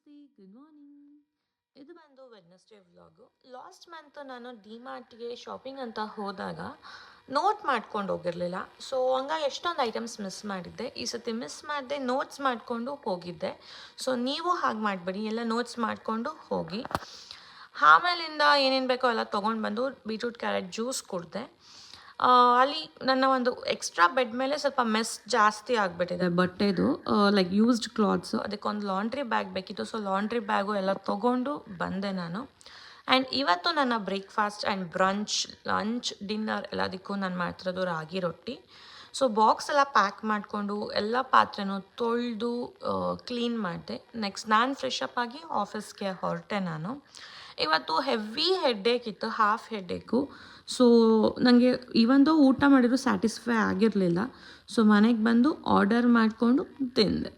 ನಮಸ್ತೆ, good morning. ಇದು ಬಂದು ವೆಡ್ನೆಸ್ಡೇ ವ್ಲಾಗು. ಲಾಸ್ಟ್ ಮಂತ್ ನಾನು ಡಿಮಾರ್ಟ್ಗೆ ಶಾಪಿಂಗ್ ಅಂತ ಹೋದಾಗ ನೋಟ್ ಮಾಡ್ಕೊಂಡು ಹೋಗಿರಲಿಲ್ಲ. ಸೊ ಹಂಗಾಗಿ ಎಷ್ಟೊಂದು ಐಟಮ್ಸ್ ಮಿಸ್ ಮಾಡಿದ್ದೆ. ಈ ಸತಿ ಮಿಸ್ ಮಾಡಿದೆ, ನೋಟ್ಸ್ ಮಾಡಿಕೊಂಡು ಹೋಗಿದ್ದೆ. ಸೊ ನೀವು ಹಾಗೆ ಮಾಡಬೇಡಿ, ಎಲ್ಲ ನೋಟ್ಸ್ ಮಾಡಿಕೊಂಡು ಹೋಗಿ. ಆಮೇಲಿಂದ ಏನೇನು ಬೇಕೋ ಎಲ್ಲ ತೊಗೊಂಡು ಬಂದು ಬೀಟ್ರೂಟ್ ಕ್ಯಾರೆಟ್ ಜ್ಯೂಸ್ ಕುಡಿದೆ. ಅಲ್ಲಿ ನನ್ನ ಒಂದು ಎಕ್ಸ್ಟ್ರಾ ಬೆಡ್ ಮೇಲೆ ಸ್ವಲ್ಪ ಮೆಸ್ ಜಾಸ್ತಿ ಆಗಿಬಿಟ್ಟಿದೆ ಬಟ್ಟೆದು, ಲೈಕ್ ಯೂಸ್ಡ್ ಕ್ಲಾತ್ಸು. ಅದಕ್ಕೊಂದು ಲಾಂಡ್ರಿ ಬ್ಯಾಗ್ ಬೇಕಿತ್ತು. ಸೊ ಲಾಂಡ್ರಿ ಬ್ಯಾಗು ಎಲ್ಲ ತೊಗೊಂಡು ಬಂದೆ ನಾನು. ಆ್ಯಂಡ್ ಇವತ್ತು ನನ್ನ breakfast and brunch, lunch, dinner ಎಲ್ಲದಕ್ಕೂ ನಾನು ಮಾಡ್ತಿರೋದು ರಾಗಿ ರೊಟ್ಟಿ. ಸೊ ಬಾಕ್ಸ್ ಎಲ್ಲ ಪ್ಯಾಕ್ ಮಾಡಿಕೊಂಡು ಎಲ್ಲ ಪಾತ್ರೆನೂ ತೊಳೆದು ಕ್ಲೀನ್ ಮಾಡಿದೆ. ನೆಕ್ಸ್ಟ್ ನಾನು ಫ್ರೆಶ್ ಅಪ್ ಆಗಿ ಆಫೀಸ್ಗೆ ಹೊರಟೆ ನಾನು. ಇವತ್ತು ಹೆವಿ ಹೆಡ್ಡೇಕ್ ಇತ್ತು, ಹಾಫ್ ಹೆಡ್ಡೇಕು. ಸೊ ನನಗೆ ಇವಂದು ಊಟ ಮಾಡಿದ್ರು ಸ್ಯಾಟಿಸ್ಫೈ ಆಗಿರಲಿಲ್ಲ. ಸೊ ಮನೆಗೆ ಬಂದು ಆರ್ಡರ್ ಮಾಡಿಕೊಂಡು ತಿಂದೆ.